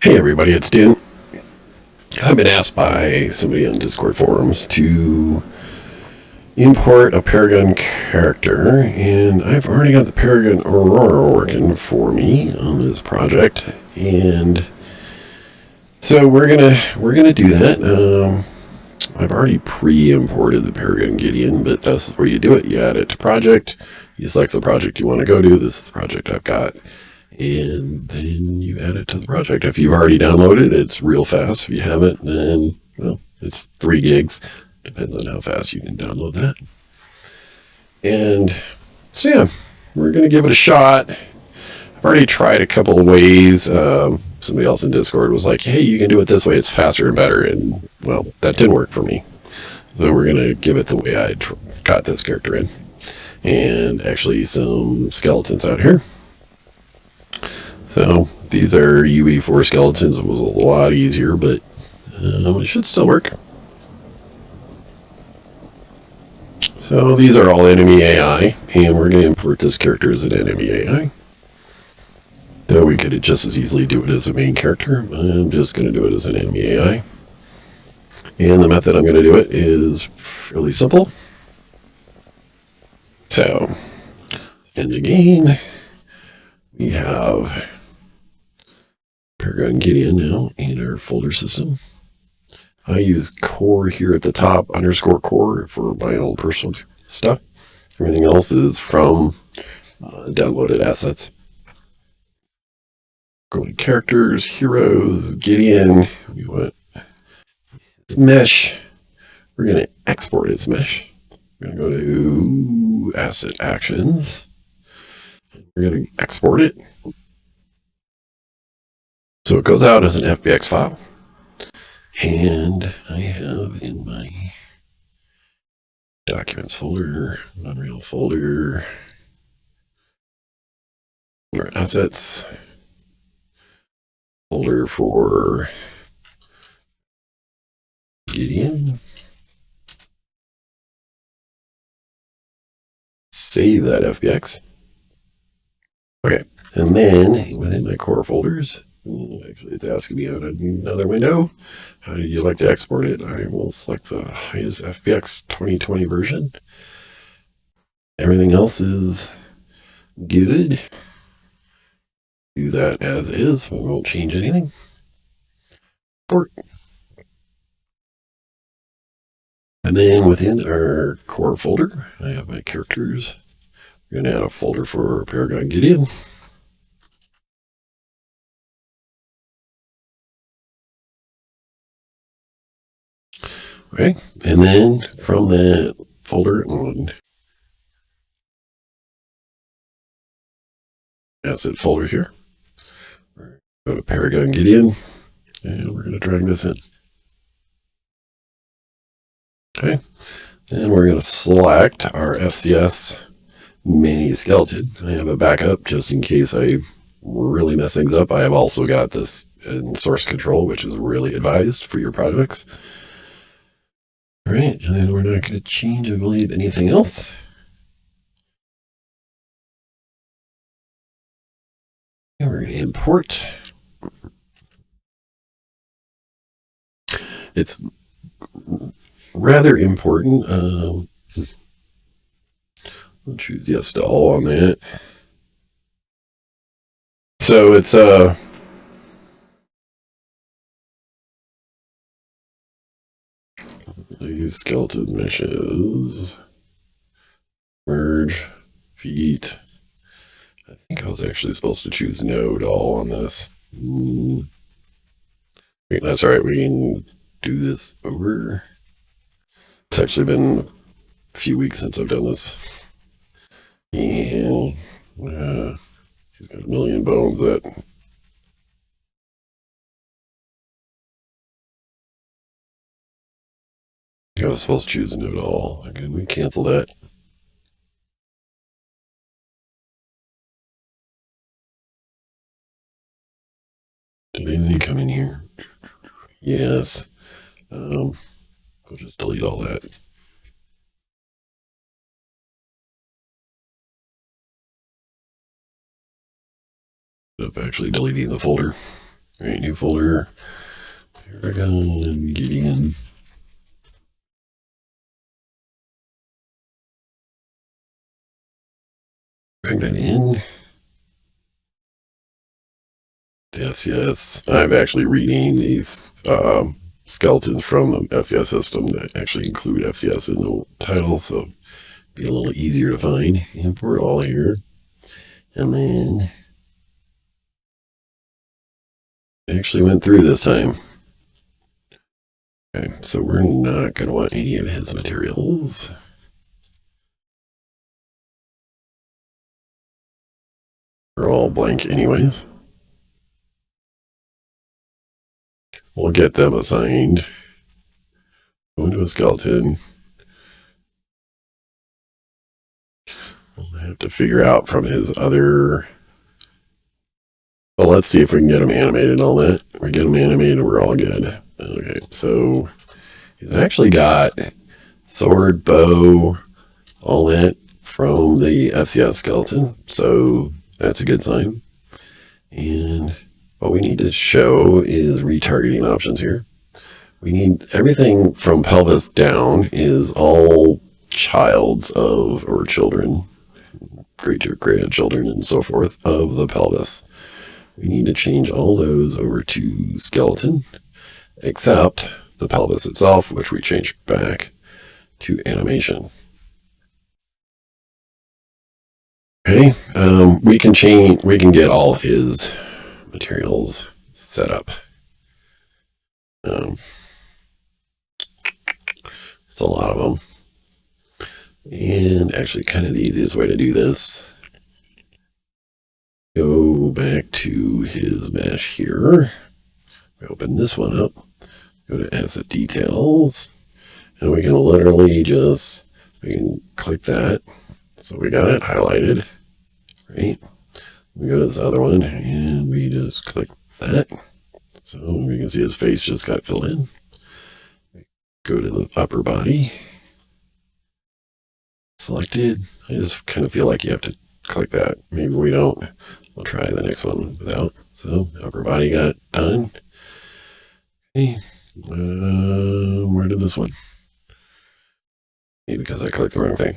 Hey everybody, it's Dan. I've been asked by somebody on Discord forums to import a Paragon character, and I've already got the Paragon Aurora working for me on this project, and so we're gonna do that. I've already pre-imported the Paragon Gideon, but that's where you do it. You add it to project. You select the project you want to go to. This is the project I've got. And then you add it to the project. If you've already downloaded it, it's real fast. If you haven't, then, well, it's 3 gigs. Depends on how fast you can download that. And so, yeah, we're going to give it a shot. I've already tried a couple of ways. Somebody else in Discord was like, hey, you can do it this way. It's faster and better. And, well, that didn't work for me. So we're going to give it the way I got this character in. And actually some skeletons out here. So these are UE4 skeletons. It was a lot easier, but it should still work. So these are all enemy AI, and we're going to import this character as an enemy AI. Though we could just as easily do it as a main character. I'm just going to do it as an enemy AI. And the method I'm going to do it is fairly simple. So in the game, we have Paragon Gideon now in our folder system. I use core here at the top, _core for my own personal stuff. Everything else is from downloaded assets. Go to characters, heroes, Gideon. We want his mesh. We're going to export his mesh. We're going to go to asset actions. We're going to export it. So it goes out as an FBX file. And I have in my documents folder, Unreal folder, assets, folder for Gideon. Save that FBX. Okay, and then within my core folders, actually it's asking me on another window, how do you like to export it? I will select the highest FBX 2020 version. Everything else is good. Do that as is. We won't change anything. Import. And then within our core folder, I have my characters. We're going to add a folder for Paragon Gideon. Okay, and then from that folder on asset folder here, we're going to go to Paragon Gideon, and we're going to drag this in. Okay, and we're going to select our FCS mini skeleton. I have a backup just in case I really mess things up. I have also got this in source control, which is really advised for your projects. All right, and then we're not going to change, I believe, anything else. And we're going to import. It's rather important. I'll choose yes to all on that. So it's these skeleton meshes, merge, feet. I think I was actually supposed to choose no to all on this. That's all right. We can do this over. It's actually been a few weeks since I've done this. And she's got a million bones that. I was supposed to choose a no to all. Again, we cancel that. Did anything come in here? Yes. We'll just delete all that. End up actually deleting the folder. All right, new folder. Paragon Gideon. Drag that in. Yes. I'm actually reading these skeletons from the FCS system that actually include FCS in the title, so be a little easier to find. Import all here. And then I actually went through this time. Okay, so we're not going to want any of his materials. They're all blank anyways. We'll get them assigned. Go into a skeleton. We'll have to figure out from his other... Well, let's see if we can get him animated and all that. We get him animated, we're all good. Okay, so he's actually got sword, bow, all that from the FCS skeleton, so that's a good sign. And what we need to show is retargeting options here. We need everything from pelvis down is all childs of, or children, great grandchildren and so forth of the pelvis. We need to change all those over to skeleton, except the pelvis itself, which we change back to animation. Okay, we can get all his materials set up. It's a lot of them. And actually kind of the easiest way to do this, go back to his mesh here. Open this one up, go to asset details, and we can literally just, we can click that. So we got it highlighted, right? We go to this other one and we just click that. So we can see his face just got filled in. Go to the upper body. Selected. I just kind of feel like you have to click that. Maybe we don't. We'll try the next one without. So upper body got done. Okay. Where did this one? Maybe because I clicked the wrong thing.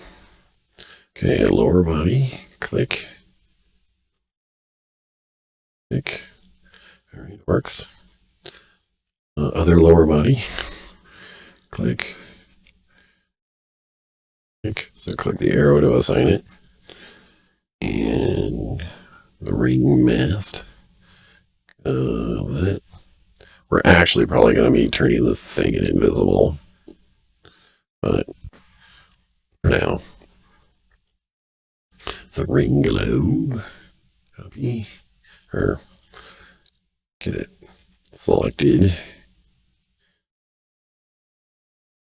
Okay, lower body. Click. Click. All right, works. Other lower body. Click. Click. So click the arrow to assign it. And the ring mast. That. We're actually probably going to be turning this thing invisible. But for now, the ring globe. Copy. Or get it selected.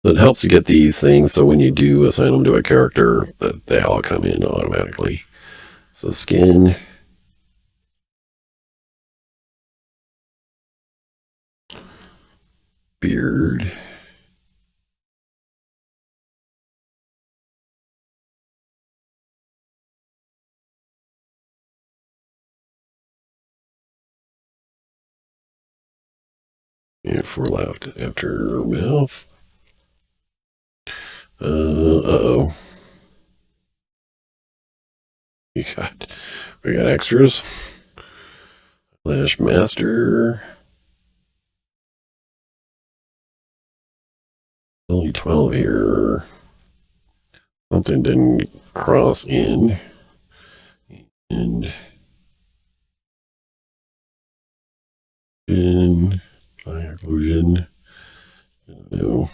So it helps to get these things so when you do assign them to a character, that they all come in automatically. So skin. Beard. And 4 left after mouth. Uh-oh. We got extras. Flash master. Only 12 here. Something didn't cross in. And in by occlusion. I don't know.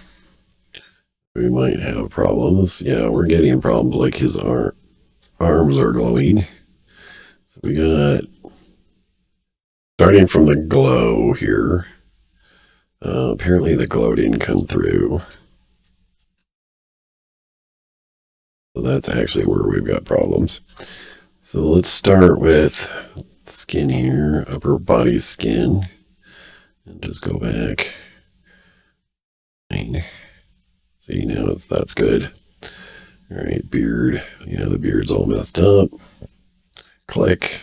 We might have problems. Yeah, we're getting problems like his arms are glowing. So we got, starting from the glow here. Apparently the glow didn't come through. So that's actually where we've got problems. So let's start with skin here, upper body skin, and just go back. See, now that's good. All right, beard. Yeah, the beard's all messed up. Click.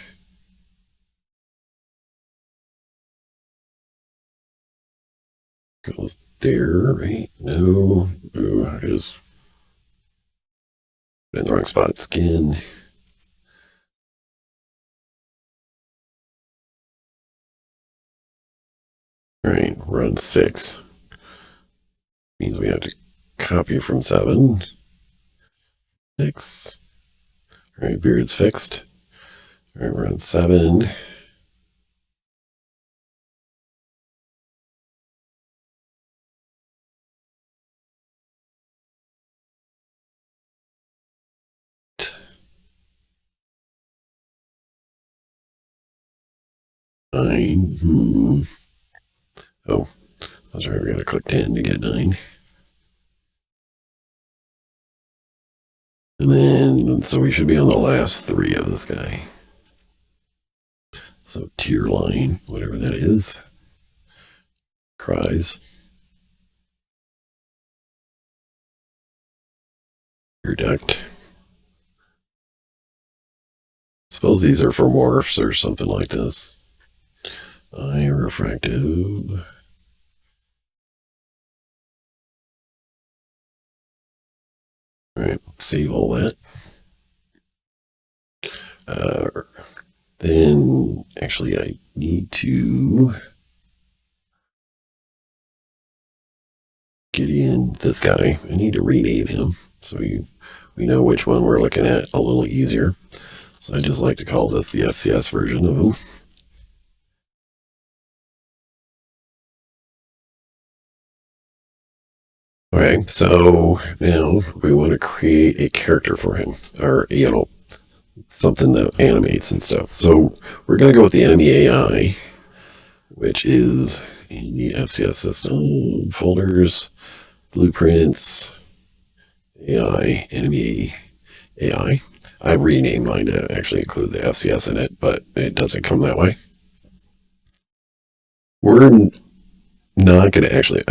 goes there, right? No. Ooh, I just in the wrong spot. Skin. All right, run 6. Means we have to copy from 7. 6. All right, beard's fixed. All right, run 7. Nine. Oh, that's right. We gotta click 10 to get 9. And then, so we should be on the last 3 of this guy. So tier line, whatever that is. Cries. Ear duct. Suppose these are for morphs or something like this. Eye refractive. All right, save all that. Then, actually, I need to Gideon, this guy. I need to rename him so we know which one we're looking at a little easier. So I just like to call this the FCS version of him. Okay, so now we want to create a character for him, or, something that animates and stuff. So we're going to go with the enemy AI, which is in the FCS system, folders, blueprints, AI, enemy AI. I renamed mine to actually include the FCS in it, but it doesn't come that way. We're not going to actually,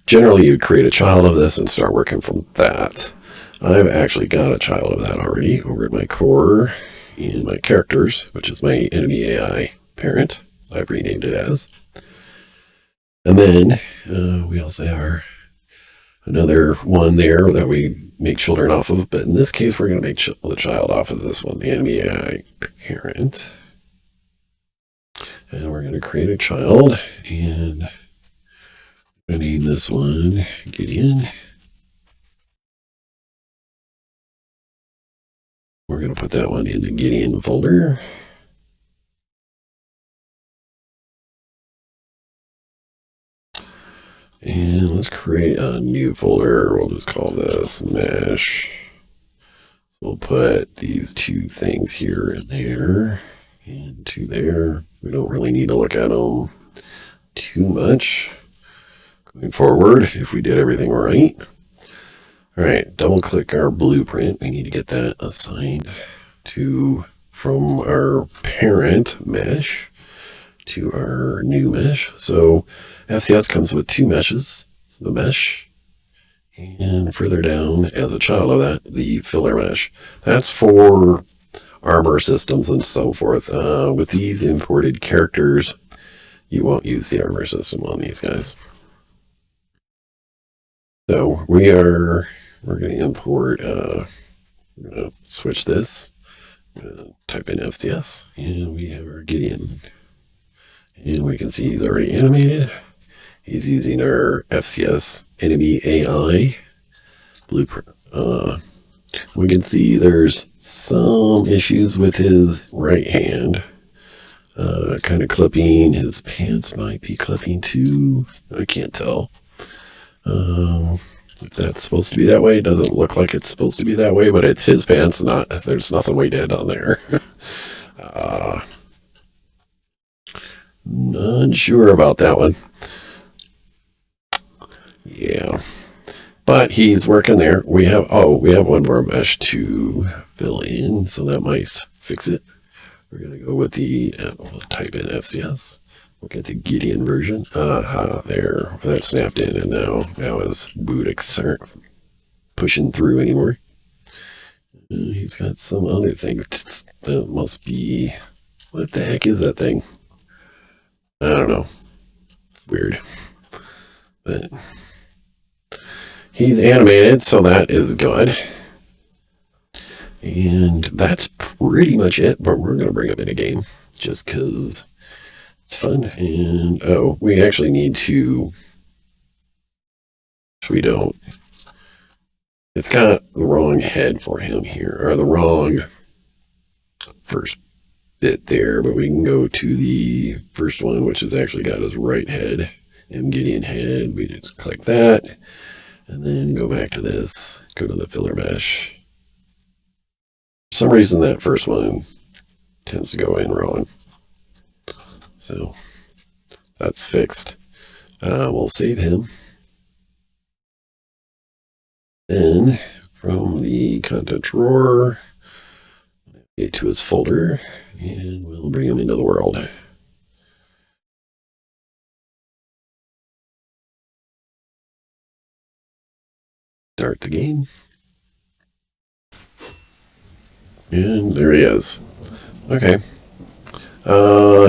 generally you'd create a child of this and start working from that. I've actually got a child of that already over at my core in my characters, which is my enemy AI parent. I've renamed it as. And then we also have another one there that we make children off of. But in this case, we're going to make the child off of this one, the enemy AI parent. And we're going to create a child. And I'm going to name this one Gideon. We're going to put that one in the Gideon folder. And let's create a new folder. We'll just call this mesh. So we'll put these 2 things here and there and 2 there. We don't really need to look at them too much going forward if we did everything right. All right, double click our blueprint. We need to get that assigned to from our parent mesh to our new mesh. So FCS comes with 2 meshes, the mesh, and further down as a child of that, the filler mesh. That's for armor systems and so forth. With these imported characters, you won't use the armor system on these guys. So we're going to import, we're going to switch this, type in FCS, and we have our Gideon. And we can see he's already animated. He's using our FCS enemy AI blueprint. We can see there's some issues with his right hand. Kind of clipping. His pants might be clipping too. I can't tell. If that's supposed to be that way, it doesn't look like it's supposed to be that way, but it's his pants, there's nothing we did on there. Not sure about that one. Yeah. But he's working there. We have one more mesh to fill in, so that might fix it. We're going to go with we'll type in FCS. We'll get the Gideon version. There. That snapped in, and now his boot isn't pushing through anymore. He's got some other thing. That must be, what the heck is that thing? I don't know. It's weird. But he's animated, so that is good. And that's pretty much it, but we're going to bring him in a game just because it's fun. And, oh, we actually need to, we don't. It's got the wrong head for him here, or the wrong first bit there, but we can go to the first one, which has actually got his right head, Gideon head. We just click that, and then go back to this, go to the filler mesh. For some reason, that first one tends to go in wrong. So that's fixed. We'll save him. Then from the content drawer, get to his folder, and we'll bring him into the world. Start the game. And there he is. Okay.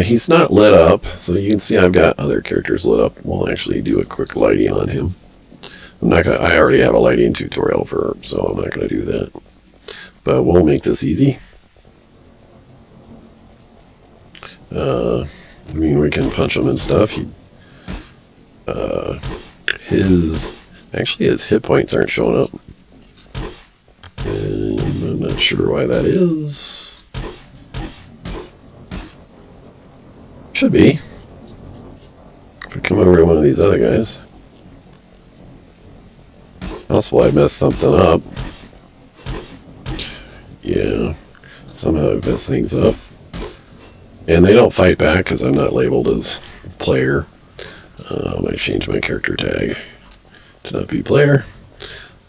He's not lit up, so you can see I've got other characters lit up. We'll actually do a quick lighting on him. I already have a lighting tutorial for him, so I'm not gonna do that. But we'll make this easy. I mean, we can punch him and stuff. His hit points aren't showing up. And I'm not sure why that is. Should be. If we come over to one of these other guys. Possible I messed something up. Yeah. Somehow I messed things up. And they don't fight back because I'm not labeled as player. I changed my character tag to not be player.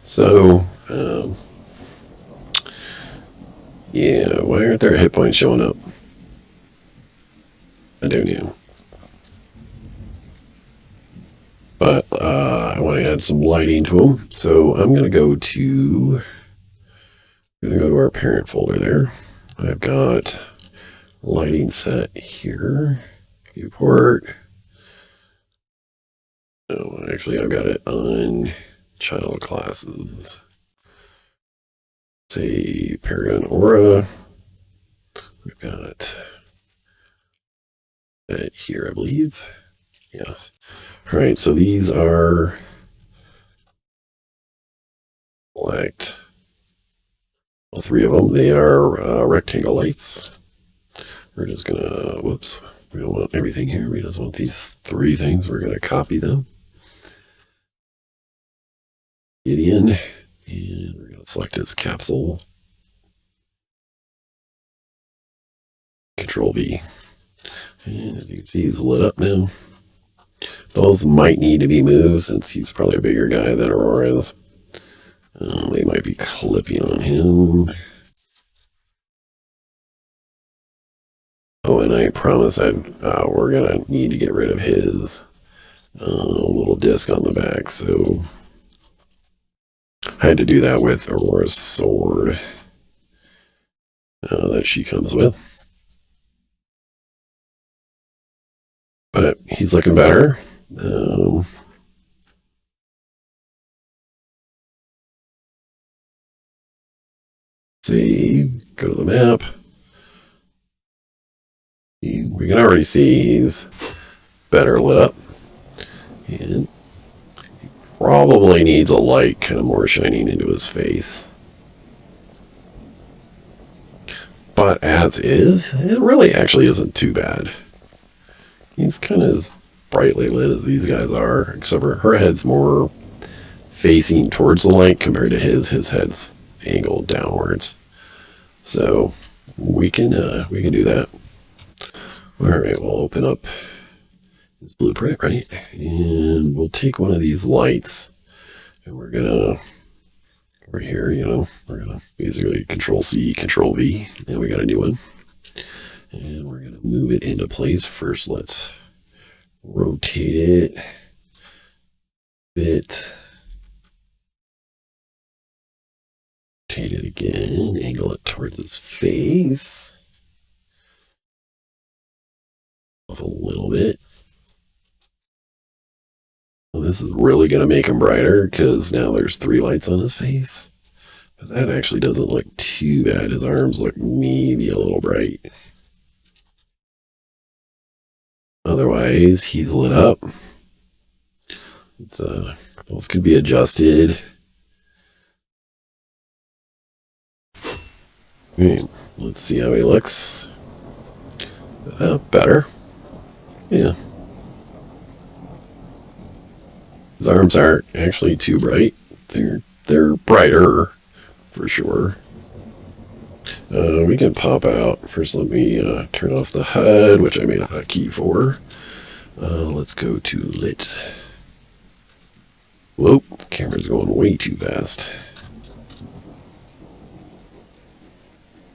So, yeah, why aren't there hit points showing up? I don't know. But I want to add some lighting to them. So I'm going to go to our parent folder there. I've got lighting set here. Viewport. No, actually, I've got it on child classes. Say Paragon Aura. We've got that here, I believe. Yes. All right, so these are select all three of them. They are rectangle lights. We're just gonna, whoops, we don't want everything here. We just want these three things. We're gonna copy them. Gideon, and we're gonna select his capsule. Control V. And as you can see, he's lit up now. Those might need to be moved since he's probably a bigger guy than Aurora is. They might be clipping on him. Oh, and I promise we're going to need to get rid of his little disc on the back. So I had to do that with Aurora's sword that she comes with. But he's looking better. See, go to the map. We can already see he's better lit up. And he probably needs a light kind of more shining into his face. But as is, it really actually isn't too bad. He's kind of as brightly lit as these guys are, except for her head's more facing towards the light compared to his. His head's angled downwards. So we can do that. All right, we'll open up his blueprint, right? And we'll take one of these lights, and we're gonna over here, we're gonna basically Control C, Control V, and we got a new one. And we're gonna move it into place. First, let's rotate it a bit. Rotate it again, angle it towards his face. Off a little bit. Well, this is really going to make him brighter because now there's 3 lights on his face. But that actually doesn't look too bad. His arms look maybe a little bright. Otherwise, he's lit up. Those could be adjusted. Right, let's see how he looks. Better. Yeah. His arms aren't actually too bright. They're brighter for sure. We can pop out. First, let me turn off the HUD, which I made a hotkey for. Let's go to lit. Whoa, the camera's going way too fast.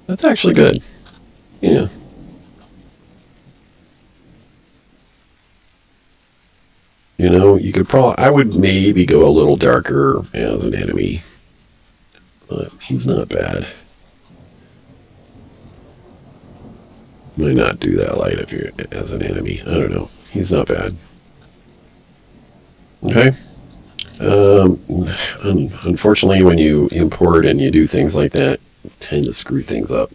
That's actually good. Yeah. You know, you could I would maybe go a little darker as an enemy. But he's not bad. Might not do that light if you're as an enemy. I don't know. He's not bad. Okay. Unfortunately, when you import and you do things like that, you tend to screw things up.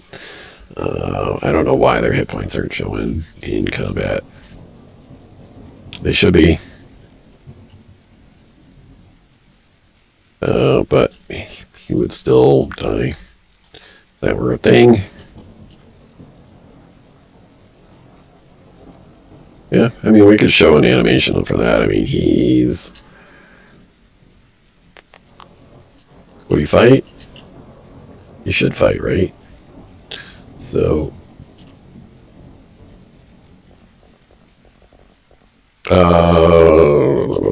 I don't know why their hit points aren't showing in combat. They should be. But he would still die. If that were a thing. Yeah, I mean, we could show an animation for that. I mean, he's... Would he fight? He should fight, right? So...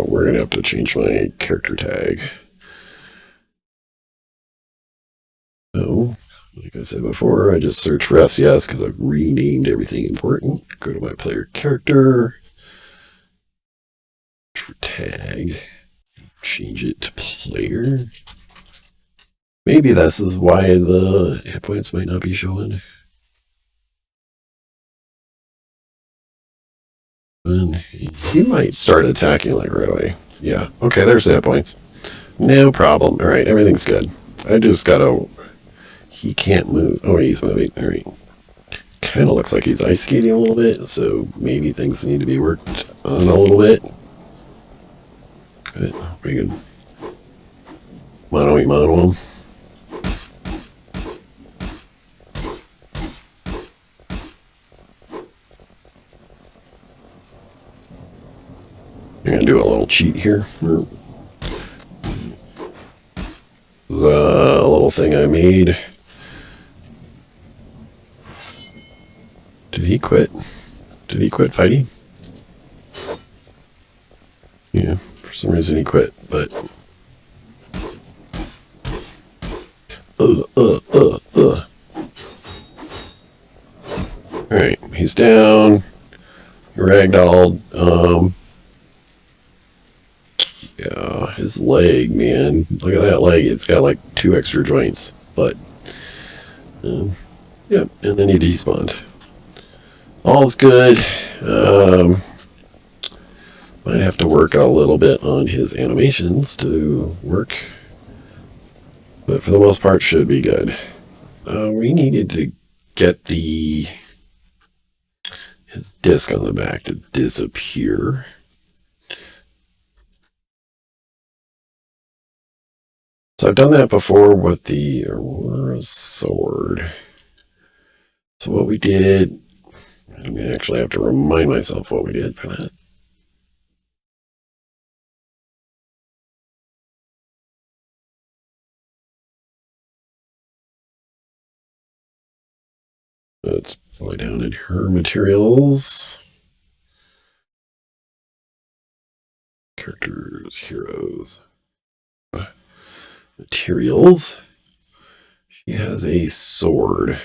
we're going to have to change my character tag. So, like I said before, I just search for FCS because I've renamed everything important. Go to my player character. Tag. Change it to player. Maybe this is why the hit points might not be showing. And he might start attacking like right away. Yeah, okay, there's the hit points. No problem. All right, everything's good. I just gotta... He can't move. Oh, he's moving. All right. Kind of looks like he's ice skating a little bit, so maybe things need to be worked on a little bit. Good. We can mono him. I'm going to do a little cheat here. This is a little thing I made. Did he quit? Did he quit fighting? Yeah, for some reason he quit, but... Alright, he's down. Ragdolled. Yeah, his leg, man. Look at that leg. It's got like 2 extra joints. But, yep, and then he despawned. All's good. Might have to work a little bit on his animations to work. But for the most part, should be good. We needed to get his disc on the back to disappear. So I've done that before with the Aurora sword. So what we did, I'm going to actually have to remind myself what we did for that. Let's play down in her materials. Characters, heroes. Materials. She has a sword.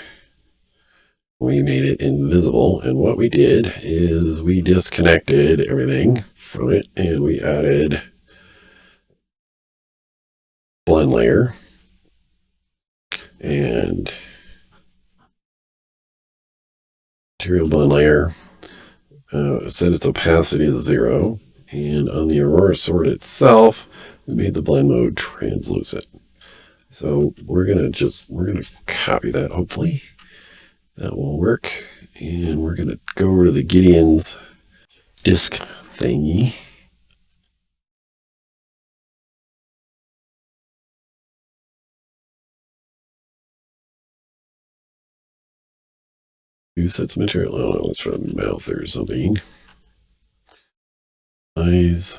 We made it invisible, and what we did is we disconnected everything from it, and we added blend layer and material blend layer. Set its opacity to 0, And on the Aurora sword itself, we made the blend mode translucent. So we're gonna copy that, hopefully. That will work. And we're gonna go over to the Gideon's disc thingy. Two sets of material. Oh, no, it's from mouth or something. Eyes.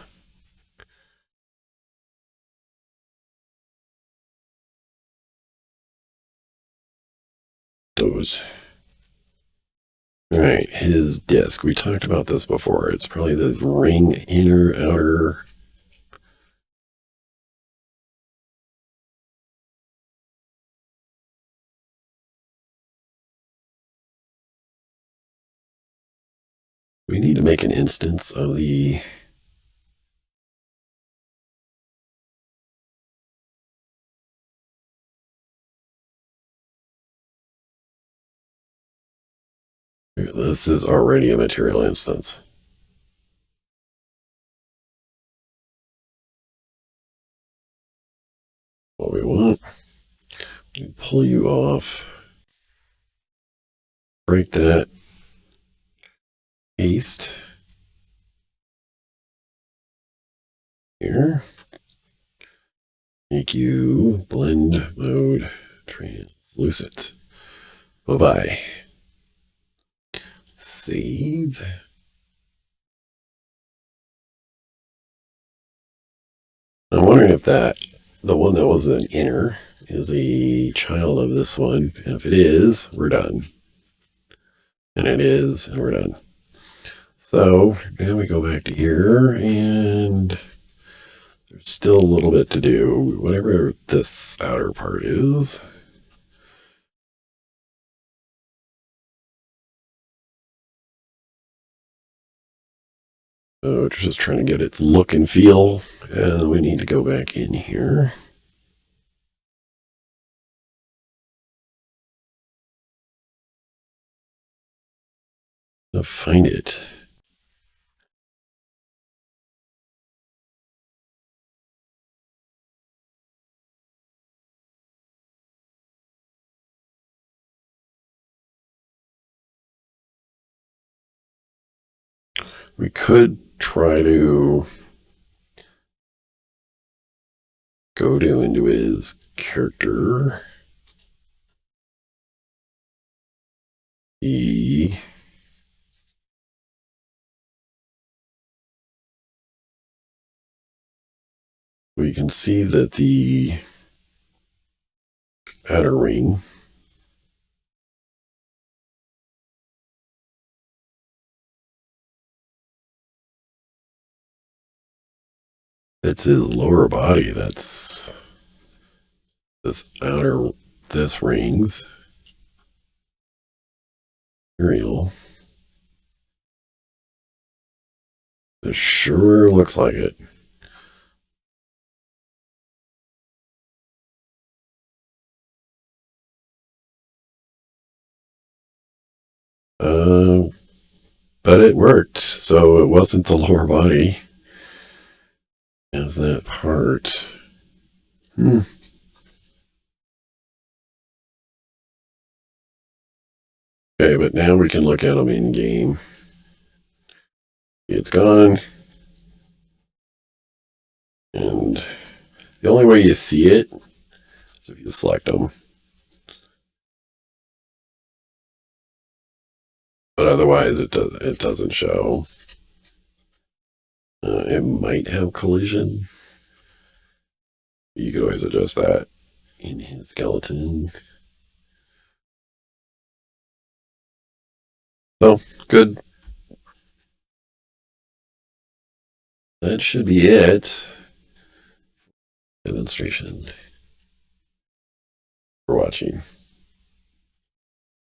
Those. All right, his disc. We talked about this before. It's probably this ring, inner, outer. We need to make an instance of the this is already a material instance. What we want, we pull you off, break that, paste here, make you blend mode translucent. Bye-bye. Save. I'm wondering if the one that was an inner, is a child of this one. And if it is, we're done. And it is, and we're done. So now we go back to here, and there's still a little bit to do. Whatever this outer part is. So it's just trying to get its look and feel. And we need to go back in here. To find it. We could try to go into his character. We can see that the outer ring it's his lower body. That's this rings material. It sure looks like it. But it worked. So it wasn't the lower body as that part. Okay, but now we can look at them in game. It's gone. And the only way you see it is if you select them. But otherwise, it doesn't show. It might have collision. You could always adjust that in his skeleton. So, good. That should be it. Demonstration for watching.